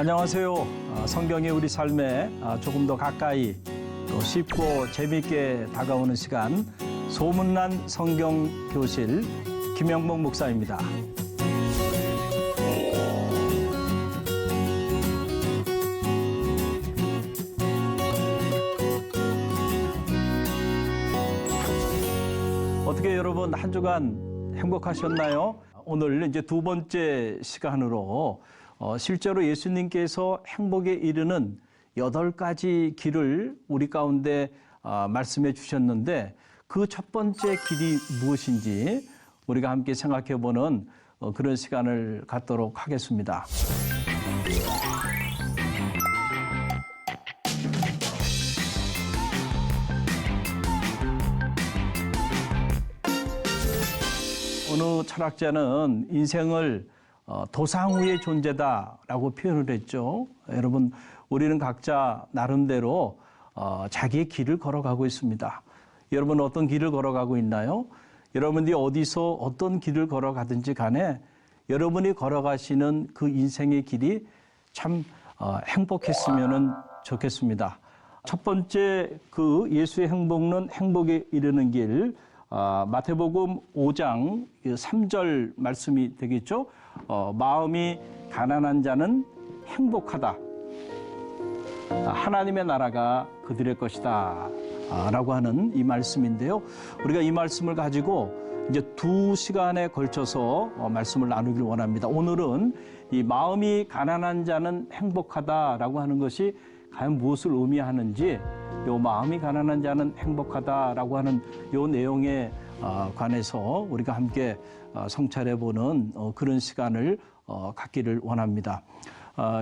안녕하세요. 성경이 우리 삶에 조금 더 가까이 또 쉽고 재미있게 다가오는 시간 소문난 성경 교실 김영복 목사입니다. 어떻게 여러분 한 주간 행복하셨나요? 오늘 이제 두 번째 시간으로 실제로 예수님께서 행복에 이르는 8가지 길을 우리 가운데 말씀해 주셨는데 그 첫 번째 길이 무엇인지 우리가 함께 생각해 보는 그런 시간을 갖도록 하겠습니다. 어느 철학자는 인생을 도상 위의 존재다라고 표현을 했죠. 여러분, 우리는 각자 나름대로 자기의 길을 걸어가고 있습니다. 여러분 어떤 길을 걸어가고 있나요? 여러분들이 어디서 어떤 길을 걸어가든지 간에 여러분이 걸어가시는 그 인생의 길이 참 행복했으면 좋겠습니다. 첫 번째 그 예수의 행복은 행복에 이르는 길, 마태복음 5장 3절 말씀이 되겠죠. 마음이 가난한 자는 행복하다. 하나님의 나라가 그들의 것이다. 라고 하는 이 말씀인데요. 우리가 이 말씀을 가지고 이제 2시간에 걸쳐서 말씀을 나누길 원합니다. 오늘은 이 마음이 가난한 자는 행복하다라고 하는 것이 과연 무엇을 의미하는지, 요 마음이 가난한 자는 행복하다라고 하는 요 내용에 관해서 우리가 함께 성찰해보는 그런 시간을 갖기를 원합니다.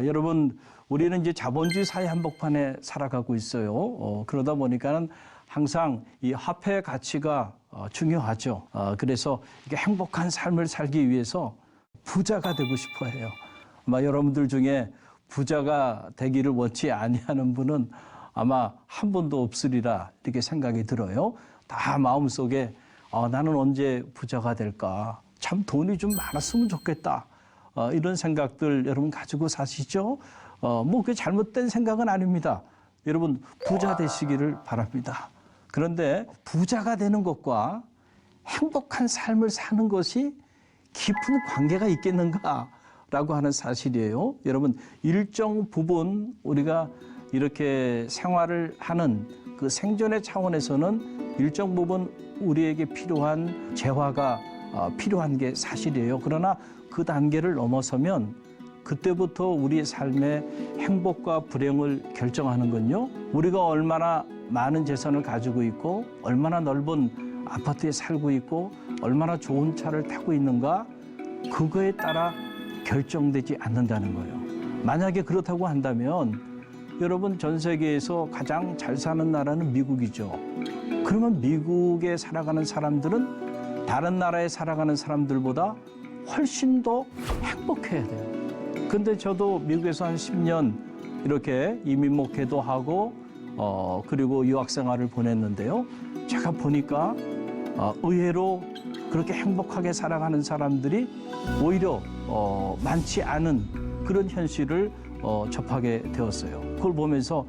여러분, 우리는 이제 자본주의 사회 한복판에 살아가고 있어요. 그러다 보니까는 항상 이 화폐의 가치가 중요하죠. 그래서 이게 행복한 삶을 살기 위해서 부자가 되고 싶어 해요. 아마 여러분들 중에 부자가 되기를 원치 아니하는 분은 아마 한 분도 없으리라 이렇게 생각이 들어요. 다 마음속에 나는 언제 부자가 될까? 참 돈이 좀 많았으면 좋겠다. 이런 생각들 여러분 가지고 사시죠? 뭐 그게 잘못된 생각은 아닙니다. 여러분 부자 되시기를 바랍니다. 그런데 부자가 되는 것과 행복한 삶을 사는 것이 깊은 관계가 있겠는가라고 하는 사실이에요. 여러분 일정 부분 우리가 이렇게 생활을 하는 그 생존의 차원에서는 일정 부분 우리에게 필요한 재화가 필요한 게 사실이에요. 그러나 그 단계를 넘어서면 그때부터 우리의 삶의 행복과 불행을 결정하는 건요. 우리가 얼마나 많은 재산을 가지고 있고 얼마나 넓은 아파트에 살고 있고 얼마나 좋은 차를 타고 있는가 그거에 따라 결정되지 않는다는 거예요. 만약에 그렇다고 한다면 여러분 전 세계에서 가장 잘 사는 나라는 미국이죠. 그러면 미국에 살아가는 사람들은 다른 나라에 살아가는 사람들보다 훨씬 더 행복해야 돼요. 근데 저도 미국에서 한 10년 이렇게 이민 목회도 하고 그리고 유학 생활을 보냈는데요. 제가 보니까 의외로 그렇게 행복하게 살아가는 사람들이 오히려 많지 않은 그런 현실을 접하게 되었어요. 그걸 보면서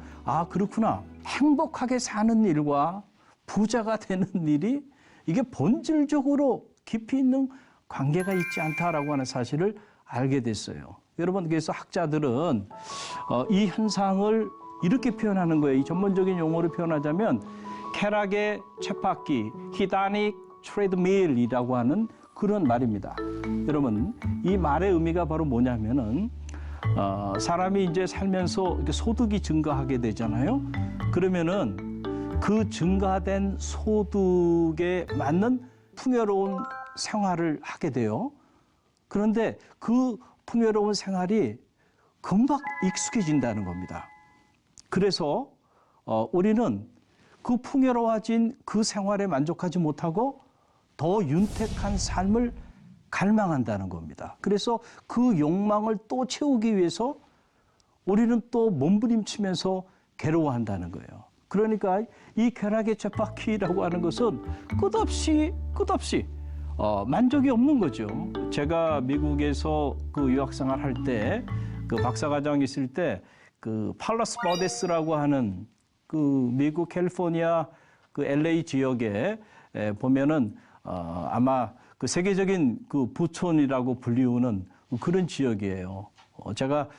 그렇구나. 행복하게 사는 일과 부자가 되는 일이 이게 본질적으로 깊이 있는 관계가 있지 않다라고 하는 사실을 알게 됐어요. 여러분, 그래서 학자들은 이 현상을 이렇게 표현하는 거예요. 이 전문적인 용어로 표현하자면 쾌락의 쳇바퀴, 히다닉 트레드밀이라고 하는 그런 말입니다. 여러분, 이 말의 의미가 바로 뭐냐면은 사람이 이제 살면서 이렇게 소득이 증가하게 되잖아요. 그러면은 그 증가된 소득에 맞는 풍요로운 생활을 하게 돼요. 그런데 그 풍요로운 생활이 금방 익숙해진다는 겁니다. 그래서 우리는 그 풍요로워진 그 생활에 만족하지 못하고 더 윤택한 삶을 갈망한다는 겁니다. 그래서 그 욕망을 또 채우기 위해서 우리는 또 몸부림치면서 괴로워한다는 거예요. 그러니까 이 쾌락의 쳇바퀴라고 하는 것은 끝없이 만족이 없는 거죠. 제가 미국에서 그 유학생활 할 때 그 박사과정 있을 때 그 팔러스 버데스라고 하는 그 미국 캘리포니아 그 LA 지역에 보면은 아마 그 세계적인 그 부촌이라고 불리우는 그런 지역이에요. 제가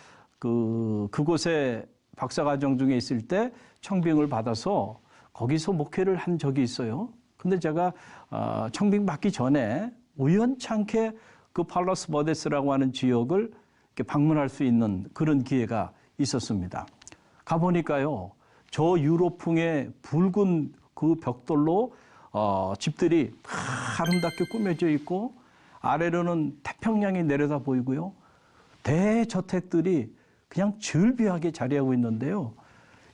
그곳에 박사과정 중에 있을 때 청빙을 받아서 거기서 목회를 한 적이 있어요. 근데 제가 청빙 받기 전에 우연찮게 그 팔러스 버데스라고 하는 지역을 이렇게 방문할 수 있는 그런 기회가 있었습니다. 가보니까요, 저 유로풍의 붉은 그 벽돌로 집들이 아름답게 꾸며져 있고 아래로는 태평양이 내려다 보이고요. 대저택들이 그냥 즐비하게 자리하고 있는데요.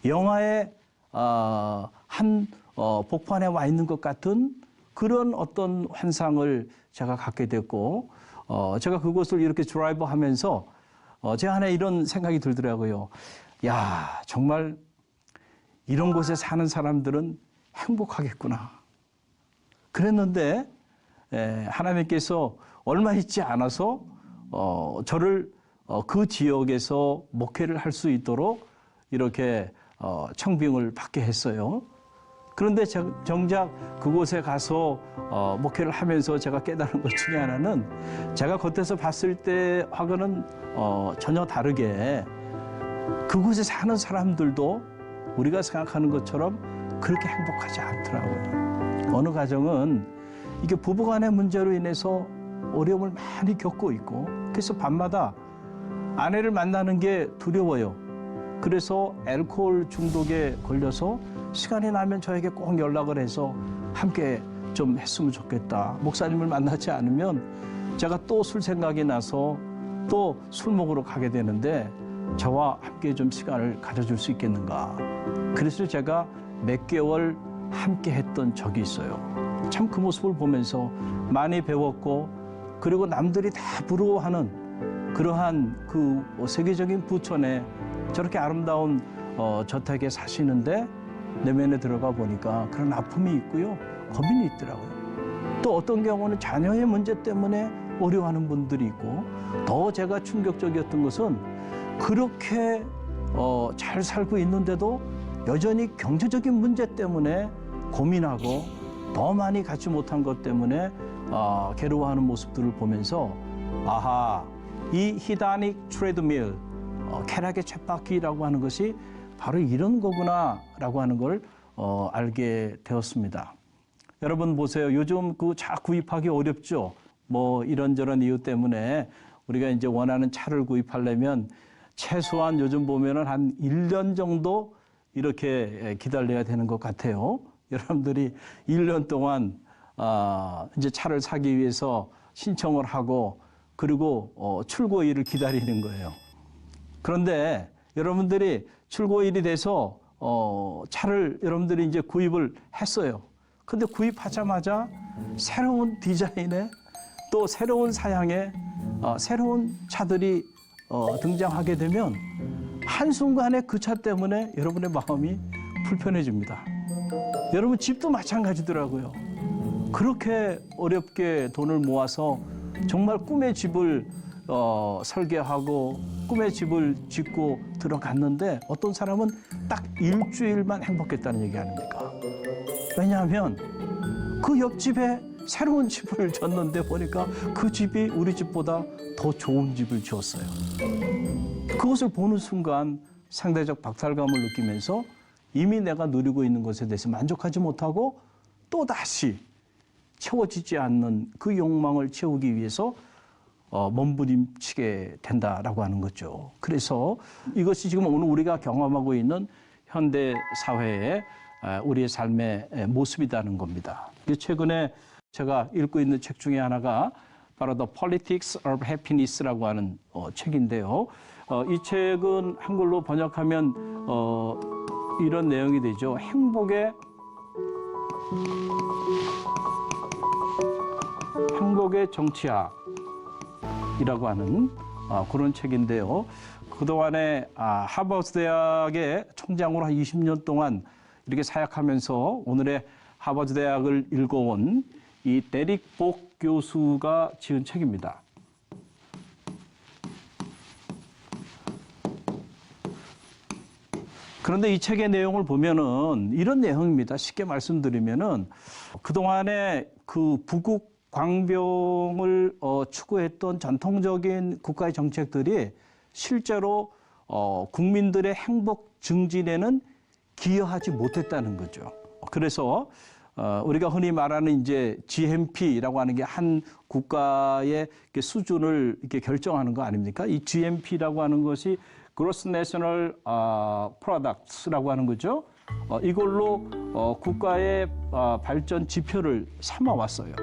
영화의 한 복판에 와 있는 것 같은 그런 어떤 환상을 제가 갖게 됐고 제가 그곳을 이렇게 드라이브 하면서 제 안에 이런 생각이 들더라고요. 야, 정말 이런 곳에 사는 사람들은 행복하겠구나. 그랬는데 하나님께서 얼마 있지 않아서 저를 그 지역에서 목회를 할 수 있도록 이렇게 청빙을 받게 했어요. 그런데 정작 그곳에 가서 목회를 하면서 제가 깨달은 것 중에 하나는 제가 겉에서 봤을 때하고는 전혀 다르게 그곳에 사는 사람들도 우리가 생각하는 것처럼 그렇게 행복하지 않더라고요. 어느 가정은 이게 부부간의 문제로 인해서 어려움을 많이 겪고 있고 그래서 밤마다 아내를 만나는 게 두려워요. 그래서 알코올 중독에 걸려서 시간이 나면 저에게 꼭 연락을 해서 함께 좀 했으면 좋겠다. 목사님을 만나지 않으면 제가 또 술 생각이 나서 또 술 먹으러 가게 되는데 저와 함께 좀 시간을 가져줄 수 있겠는가. 그래서 제가 몇 개월 함께 했던 적이 있어요. 참 그 모습을 보면서 많이 배웠고 그리고 남들이 다 부러워하는 그러한 그 세계적인 부촌에 저렇게 아름다운 저택에 사시는데 내면에 들어가 보니까 그런 아픔이 있고요. 고민이 있더라고요. 또 어떤 경우는 자녀의 문제 때문에 어려워하는 분들이 있고 더 제가 충격적이었던 것은 그렇게 잘 살고 있는데도 여전히 경제적인 문제 때문에 고민하고 더 많이 갖지 못한 것 때문에 괴로워하는 모습들을 보면서 아하, 이 히다닉 트레드밀, 쾌락의 쳇바퀴라고 하는 것이 바로 이런 거구나라고 하는 걸 알게 되었습니다. 여러분 보세요. 요즘 그 차 구입하기 어렵죠. 뭐 이런저런 이유 때문에 우리가 이제 원하는 차를 구입하려면 최소한 요즘 보면은 한 1년 정도 이렇게 기다려야 되는 것 같아요. 여러분들이 1년 동안 이제 차를 사기 위해서 신청을 하고 그리고 출고일을 기다리는 거예요. 그런데 여러분들이 출고일이 돼서 차를 여러분들이 이제 구입을 했어요. 근데 구입하자마자 새로운 디자인에 또 새로운 사양의 새로운 차들이 등장하게 되면 한순간에 그 차 때문에 여러분의 마음이 불편해집니다. 여러분 집도 마찬가지더라고요. 그렇게 어렵게 돈을 모아서 정말 꿈의 집을 설계하고 꿈의 집을 짓고 들어갔는데 어떤 사람은 딱 일주일만 행복했다는 얘기 아닙니까? 왜냐하면 그 옆집에 새로운 집을 졌는데 보니까 그 집이 우리 집보다 더 좋은 집을 지었어요. 그것을 보는 순간 상대적 박탈감을 느끼면서 이미 내가 누리고 있는 것에 대해서 만족하지 못하고 또다시 채워지지 않는 그 욕망을 채우기 위해서 몸부림치게 된다라고 하는 거죠. 그래서 이것이 지금 오늘 우리가 경험하고 있는 현대 사회의 우리의 삶의 모습이라는 겁니다. 최근에 제가 읽고 있는 책 중에 하나가 바로 The Politics of Happiness라고 하는 책인데요. 이 책은 한글로 번역하면 이런 내용이 되죠. 행복의 정치학이라고 하는 그런 책인데요. 그동안에 하버드 대학의 총장으로 한 20년 동안 이렇게 사역하면서 오늘의 하버드 대학을 읽어온 이 데릭 복 교수가 지은 책입니다. 그런데 이 책의 내용을 보면은 이런 내용입니다. 쉽게 말씀드리면은 그동안에 그 부국 광병을 추구했던 전통적인 국가의 정책들이 실제로 국민들의 행복 증진에는 기여하지 못했다는 거죠. 그래서 우리가 흔히 말하는 이제 GNP라고 하는 게 한 국가의 수준을 이렇게 결정하는 거 아닙니까? 이 GNP라고 하는 것이 Gross National Products라고 하는 거죠. 이걸로 국가의 발전 지표를 삼아왔어요.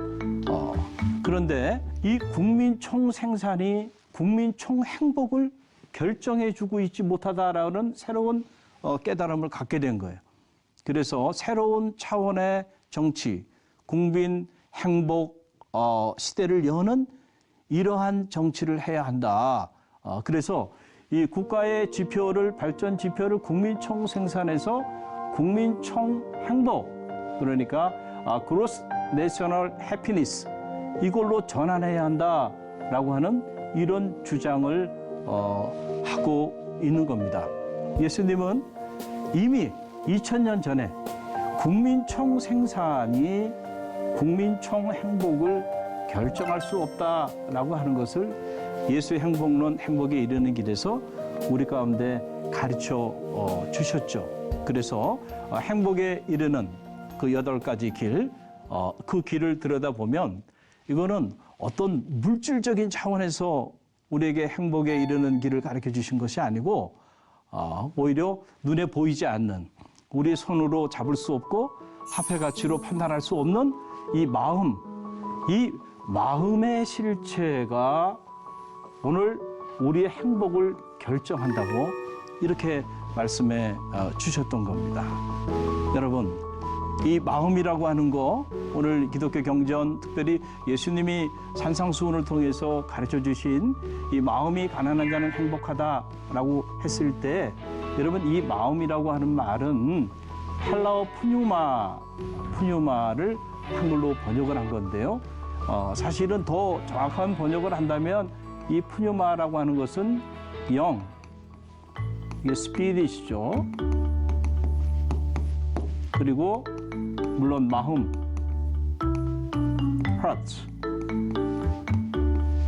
그런데 이 국민 총 생산이 국민 총 행복을 결정해주고 있지 못하다라는 새로운 깨달음을 갖게 된 거예요. 그래서 새로운 차원의 정치, 국민 행복 시대를 여는 이러한 정치를 해야 한다. 그래서 이 국가의 지표를 발전 지표를 국민총 생산에서 국민총 행복, 그러니까 Gross National Happiness 이걸로 전환해야 한다라고 하는 이런 주장을 하고 있는 겁니다. 예수님은 이미 2000년 전에 국민총 생산이 국민총 행복을 결정할 수 없다라고 하는 것을 예수의 행복론, 행복에 이르는 길에서 우리 가운데 가르쳐 주셨죠. 그래서 행복에 이르는 그 8가지 길, 그 길을 들여다보면 이거는 어떤 물질적인 차원에서 우리에게 행복에 이르는 길을 가르쳐 주신 것이 아니고 오히려 눈에 보이지 않는 우리 손으로 잡을 수 없고 화폐 가치로 판단할 수 없는 이 마음의 실체가 오늘 우리의 행복을 결정한다고 이렇게 말씀해 주셨던 겁니다. 여러분, 이 마음이라고 하는 거 오늘 기독교 경전 특별히 예수님이 산상수훈을 통해서 가르쳐 주신 이 마음이 가난한 자는 행복하다라고 했을 때 여러분 이 마음이라고 하는 말은 헬라어 푸뉴마를 한글로 번역을 한 건데요. 사실은 더 정확한 번역을 한다면 이 푸뉴마라고 하는 것은 영, 이게 스피릿이죠. 그리고 물론 마음, heart.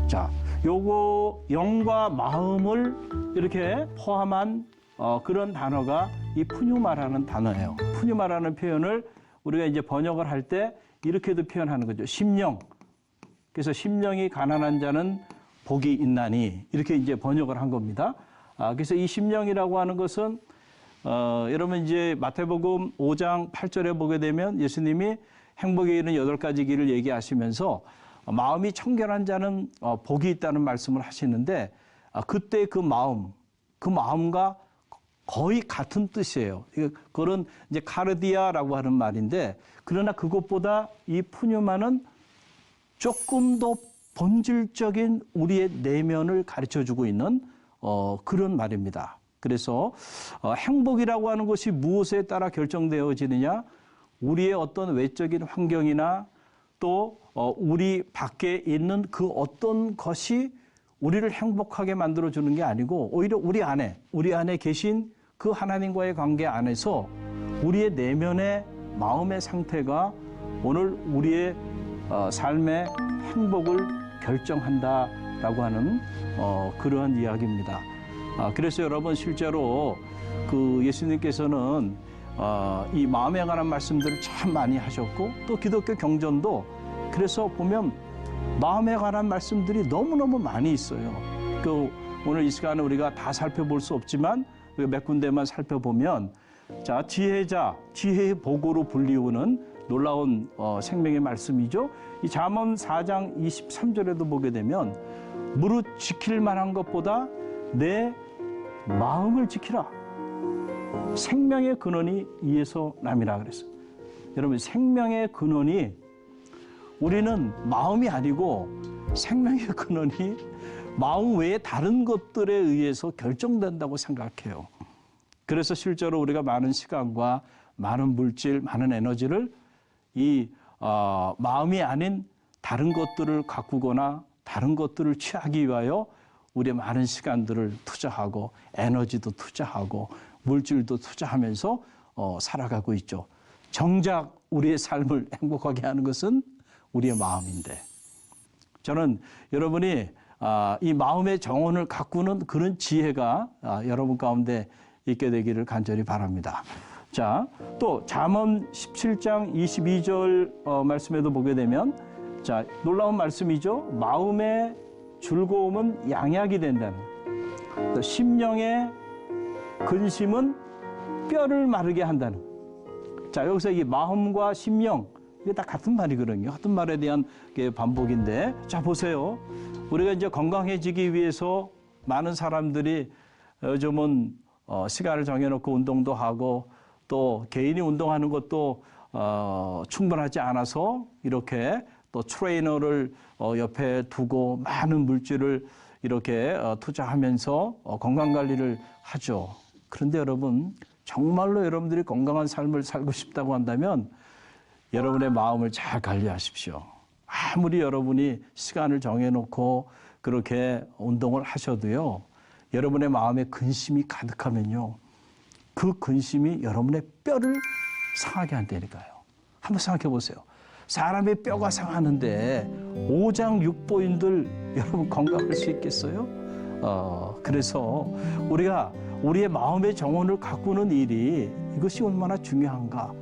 자, 요거 영과 마음을 이렇게 포함한 그런 단어가 이 푸뉴마라는 단어예요. 푸뉴마라는 표현을 우리가 이제 번역을 할 때 이렇게도 표현하는 거죠. 심령. 그래서 심령이 가난한 자는 복이 있나니 이렇게 이제 번역을 한 겁니다. 그래서 이 심령이라고 하는 것은 여러분 이제 마태복음 5장 8절에 보게 되면 예수님이 행복에 이르는 8가지 길을 얘기하시면서 마음이 청결한 자는 복이 있다는 말씀을 하시는데 그때 그 마음과 거의 같은 뜻이에요. 그건 이제 카르디아라고 하는 말인데 그러나 그것보다 이 푸뉴마는 조금 더 본질적인 우리의 내면을 가르쳐주고 있는 그런 말입니다. 그래서 행복이라고 하는 것이 무엇에 따라 결정되어지느냐? 우리의 어떤 외적인 환경이나 또 우리 밖에 있는 그 어떤 것이 우리를 행복하게 만들어주는 게 아니고 오히려 우리 안에 계신 그 하나님과의 관계 안에서 우리의 내면의 마음의 상태가 오늘 우리의 삶의 행복을 결정한다라고 하는 그러한 이야기입니다. 그래서 여러분 실제로 그 예수님께서는 이 마음에 관한 말씀들을 참 많이 하셨고 또 기독교 경전도 그래서 보면 마음에 관한 말씀들이 너무너무 많이 있어요. 오늘 이 시간에 우리가 다 살펴볼 수 없지만 몇 군데만 살펴보면 자 지혜의 보고로 불리우는 놀라운 생명의 말씀이죠. 이 잠언 4장 23절에도 보게 되면 무릇 지킬 만한 것보다 내 마음을 지키라. 생명의 근원이 이에서 남이라 그랬어요. 여러분 생명의 근원이 우리는 마음이 아니고 생명의 근원이 마음 외에 다른 것들에 의해서 결정된다고 생각해요. 그래서 실제로 우리가 많은 시간과 많은 물질, 많은 에너지를 이 마음이 아닌 다른 것들을 가꾸거나 다른 것들을 취하기 위하여 우리의 많은 시간들을 투자하고 에너지도 투자하고 물질도 투자하면서 살아가고 있죠. 정작 우리의 삶을 행복하게 하는 것은 우리의 마음인데, 저는 여러분이 이 마음의 정원을 가꾸는 그런 지혜가 여러분 가운데 있게 되기를 간절히 바랍니다. 자, 또 잠언 17장 22절 말씀에도 보게 되면, 자, 놀라운 말씀이죠. 마음의 즐거움은 양약이 된다는, 또 심령의 근심은 뼈를 마르게 한다는. 자, 여기서 이 마음과 심령, 이게 다 같은 말이거든요. 같은 말에 대한 반복인데, 자, 보세요. 우리가 이제 건강해지기 위해서 많은 사람들이 요즘은 시간을 정해놓고 운동도 하고, 또 개인이 운동하는 것도 충분하지 않아서 이렇게 또 트레이너를 옆에 두고 많은 물질을 이렇게 투자하면서 건강관리를 하죠. 그런데 여러분, 정말로 여러분들이 건강한 삶을 살고 싶다고 한다면 여러분의 마음을 잘 관리하십시오. 아무리 여러분이 시간을 정해놓고 그렇게 운동을 하셔도요, 여러분의 마음에 근심이 가득하면요, 그 근심이 여러분의 뼈를 상하게 한다니까요. 한번 생각해 보세요. 사람의 뼈가 상하는데 오장육부인들 여러분 건강할 수 있겠어요? 그래서 우리가 우리의 마음의 정원을 가꾸는 일이 이것이 얼마나 중요한가.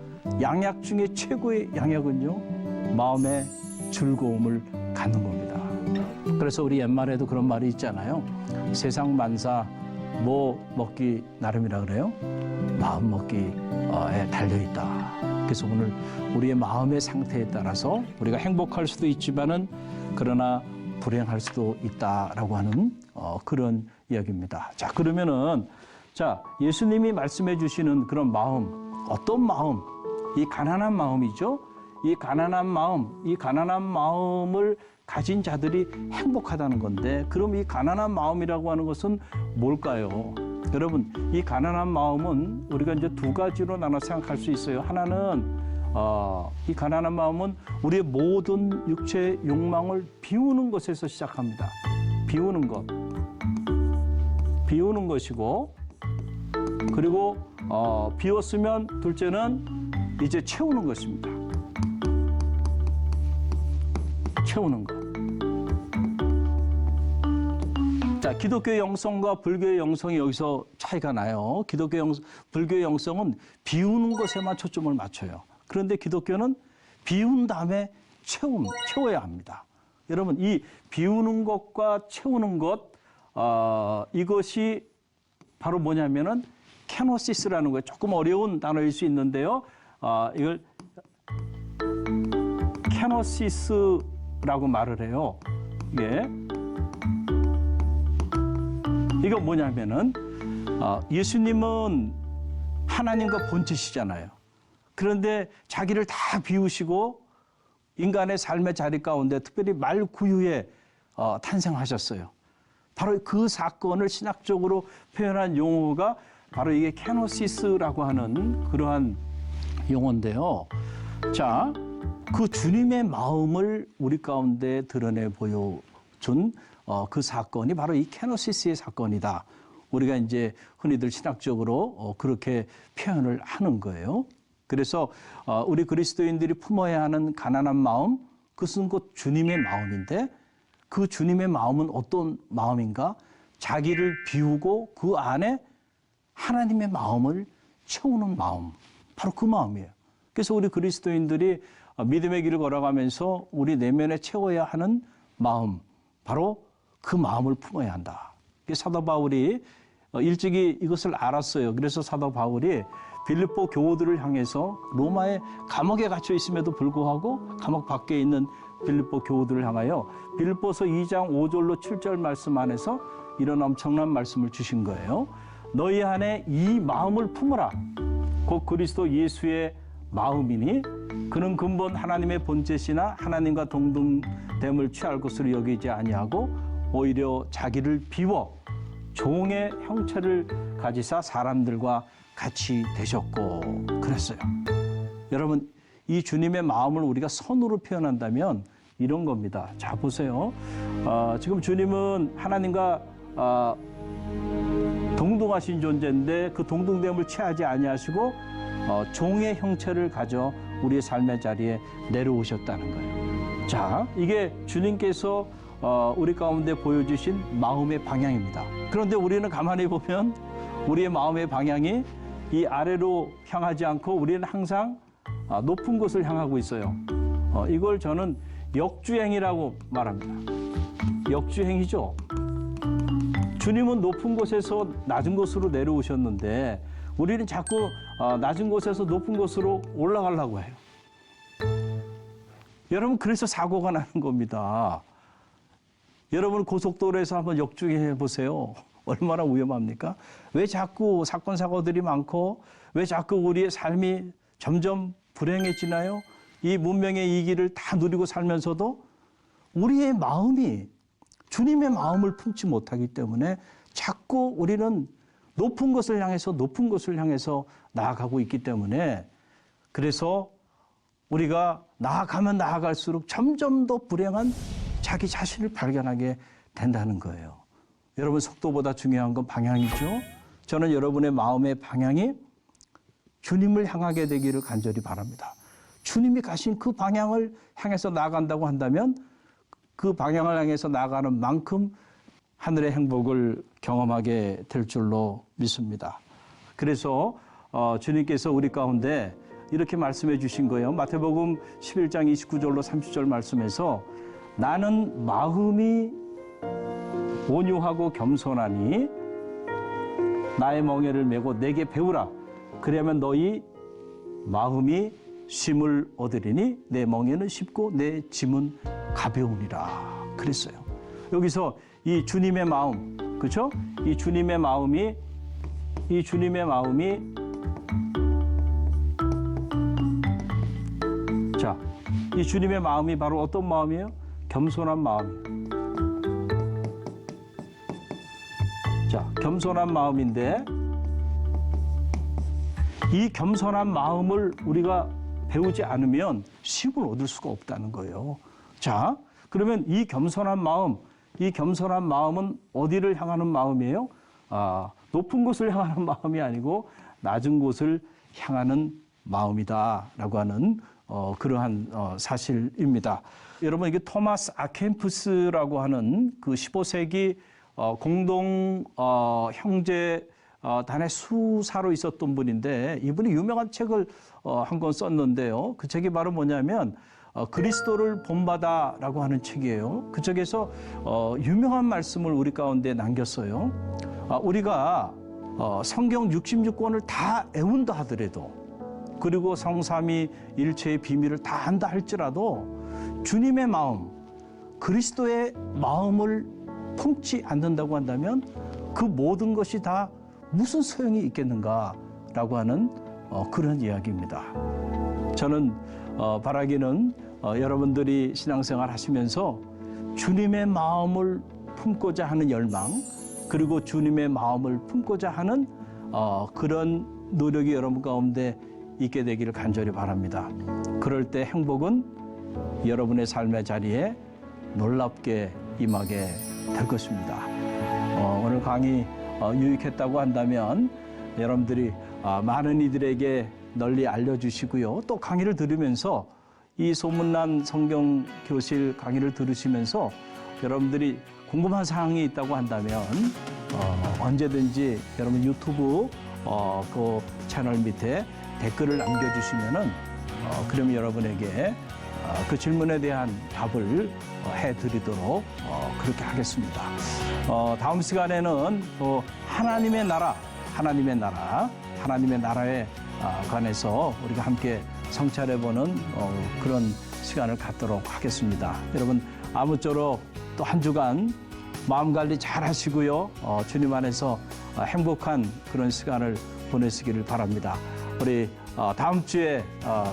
양약 중에 최고의 양약은요, 마음의 즐거움을 갖는 겁니다. 그래서 우리 옛말에도 그런 말이 있잖아요. 세상 만사 뭐 먹기 나름이라 그래요? 마음 먹기에 달려있다. 그래서 오늘 우리의 마음의 상태에 따라서 우리가 행복할 수도 있지만은 그러나 불행할 수도 있다라고 하는 그런 이야기입니다. 자, 그러면은 자, 예수님이 말씀해 주시는 그런 마음, 어떤 마음? 이 가난한 마음이죠. 이 가난한 마음을 가진 자들이 행복하다는 건데, 그럼 이 가난한 마음이라고 하는 것은 뭘까요? 여러분, 이 가난한 마음은 우리가 이제 두 가지로 나눠 생각할 수 있어요. 하나는 이 가난한 마음은 우리의 모든 육체의 욕망을 비우는 것에서 시작합니다. 비우는 것이고, 그리고 비웠으면 둘째는 이제 채우는 것입니다. 채우는 것. 자, 기독교의 영성과 불교의 영성이 여기서 차이가 나요. 불교의 영성은 비우는 것에만 초점을 맞춰요. 그런데 기독교는 비운 다음에 채워야 합니다. 여러분, 이 비우는 것과 채우는 것, 이것이 바로 뭐냐면은 케노시스라는 거예요. 조금 어려운 단어일 수 있는데요. 이걸 케노시스라고 말을 해요. 이거 뭐냐면은 예수님은 하나님과 본체시잖아요. 그런데 자기를 다 비우시고 인간의 삶의 자리 가운데 특별히 말구유에 탄생하셨어요. 바로 그 사건을 신학적으로 표현한 용어가 바로 이게 케노시스라고 하는 그러한 용어인데요. 자, 그 주님의 마음을 우리 가운데 드러내 보여준 그 사건이 바로 이 케노시스의 사건이다. 우리가 이제 흔히들 신학적으로 그렇게 표현을 하는 거예요. 그래서 우리 그리스도인들이 품어야 하는 가난한 마음, 그것은 곧 주님의 마음인데, 그 주님의 마음은 어떤 마음인가? 자기를 비우고 그 안에 하나님의 마음을 채우는 마음, 바로 그 마음이에요. 그래서 우리 그리스도인들이 믿음의 길을 걸어가면서 우리 내면에 채워야 하는 마음, 바로 그 마음을 품어야 한다. 사도 바울이 일찍이 이것을 알았어요. 그래서 사도 바울이 빌립보 교우들을 향해서 로마의 감옥에 갇혀 있음에도 불구하고 감옥 밖에 있는 빌립보 교우들을 향하여 빌립보서 2장 5절로 7절 말씀 안에서 이런 엄청난 말씀을 주신 거예요. 너희 안에 이 마음을 품어라. 곧 그리스도 예수의 마음이니 그는 근본 하나님의 본체시나 하나님과 동등됨을 취할 것으로 여기지 아니하고 오히려 자기를 비워 종의 형체를 가지사 사람들과 같이 되셨고 그랬어요. 여러분, 이 주님의 마음을 우리가 선으로 표현한다면 이런 겁니다. 자, 보세요. 지금 주님은 하나님과 동등하신 존재인데 그 동등됨을 취하지 아니하시고 종의 형체를 가져 우리의 삶의 자리에 내려오셨다는 거예요. 자, 이게 주님께서 우리 가운데 보여주신 마음의 방향입니다. 그런데 우리는 가만히 보면 우리의 마음의 방향이 이 아래로 향하지 않고 우리는 항상 높은 곳을 향하고 있어요. 이걸 저는 역주행이라고 말합니다. 역주행이죠. 주님은 높은 곳에서 낮은 곳으로 내려오셨는데 우리는 자꾸 낮은 곳에서 높은 곳으로 올라가려고 해요. 여러분, 그래서 사고가 나는 겁니다. 여러분, 고속도로에서 한번 역주행해 보세요. 얼마나 위험합니까? 왜 자꾸 사건, 사고들이 많고 왜 자꾸 우리의 삶이 점점 불행해지나요? 이 문명의 이 길을 다 누리고 살면서도 우리의 마음이 주님의 마음을 품지 못하기 때문에 자꾸 우리는 높은 것을 향해서 나아가고 있기 때문에 그래서 우리가 나아가면 나아갈수록 점점 더 불행한 자기 자신을 발견하게 된다는 거예요. 여러분, 속도보다 중요한 건 방향이죠. 저는 여러분의 마음의 방향이 주님을 향하게 되기를 간절히 바랍니다. 주님이 가신 그 방향을 향해서 나아간다고 한다면 그 방향을 향해서 나아가는 만큼 하늘의 행복을 경험하게 될 줄로 믿습니다. 그래서 주님께서 우리 가운데 이렇게 말씀해 주신 거예요. 마태복음 11장 29절로 30절 말씀에서 나는 마음이 온유하고 겸손하니 나의 멍에를 메고 내게 배우라. 그러면 너희 마음이 쉼을 얻으리니 내 멍에는 쉽고 내 짐은 가벼우니라. 그랬어요. 여기서 이 주님의 마음, 그렇죠? 이 주님의 마음이 자, 이 주님의 마음이 바로 어떤 마음이에요? 겸손한 마음이에요. 자, 겸손한 마음인데 이 겸손한 마음을 우리가 배우지 않으면 쉼을 얻을 수가 없다는 거예요. 자, 그러면 이 겸손한 마음은 어디를 향하는 마음이에요? 높은 곳을 향하는 마음이 아니고 낮은 곳을 향하는 마음이다라고 하는 그러한 사실입니다. 여러분, 이게 토마스 아켐푸스라고 하는 그 15세기 공동 형제 단의 수사로 있었던 분인데 이분이 유명한 책을 한 권 썼는데요. 그 책이 바로 뭐냐면 그리스도를 본받아라고 하는 책이에요. 그 책에서 유명한 말씀을 우리 가운데 남겼어요. 우리가 성경 66권을 다 애운다 하더라도 그리고 성삼위 일체의 비밀을 다 안다 할지라도 주님의 마음, 그리스도의 마음을 품지 않는다고 한다면 그 모든 것이 다 무슨 소용이 있겠는가라고 하는 그런 이야기입니다. 저는 바라기는 여러분들이 신앙생활 하시면서 주님의 마음을 품고자 하는 열망, 그리고 주님의 마음을 품고자 하는 그런 노력이 여러분 가운데 있게 되기를 간절히 바랍니다. 그럴 때 행복은 여러분의 삶의 자리에 놀랍게 임하게 될 것입니다. 오늘 강의 유익했다고 한다면 여러분들이 많은 이들에게 널리 알려주시고요. 또 강의를 들으면서 이 소문난 성경 교실 강의를 들으시면서 여러분들이 궁금한 사항이 있다고 한다면 언제든지 여러분 유튜브 그 채널 밑에 댓글을 남겨주시면은 그럼 여러분에게 그 질문에 대한 답을 해드리도록 그렇게 하겠습니다. 다음 시간에는 하나님의 나라에 관해서 우리가 함께 성찰해보는 그런 시간을 갖도록 하겠습니다. 여러분, 아무쪼록 또 한 주간 마음관리 잘 하시고요. 주님 안에서 행복한 그런 시간을 보내시기를 바랍니다. 우리 다음 주에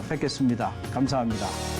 뵙겠습니다. 감사합니다.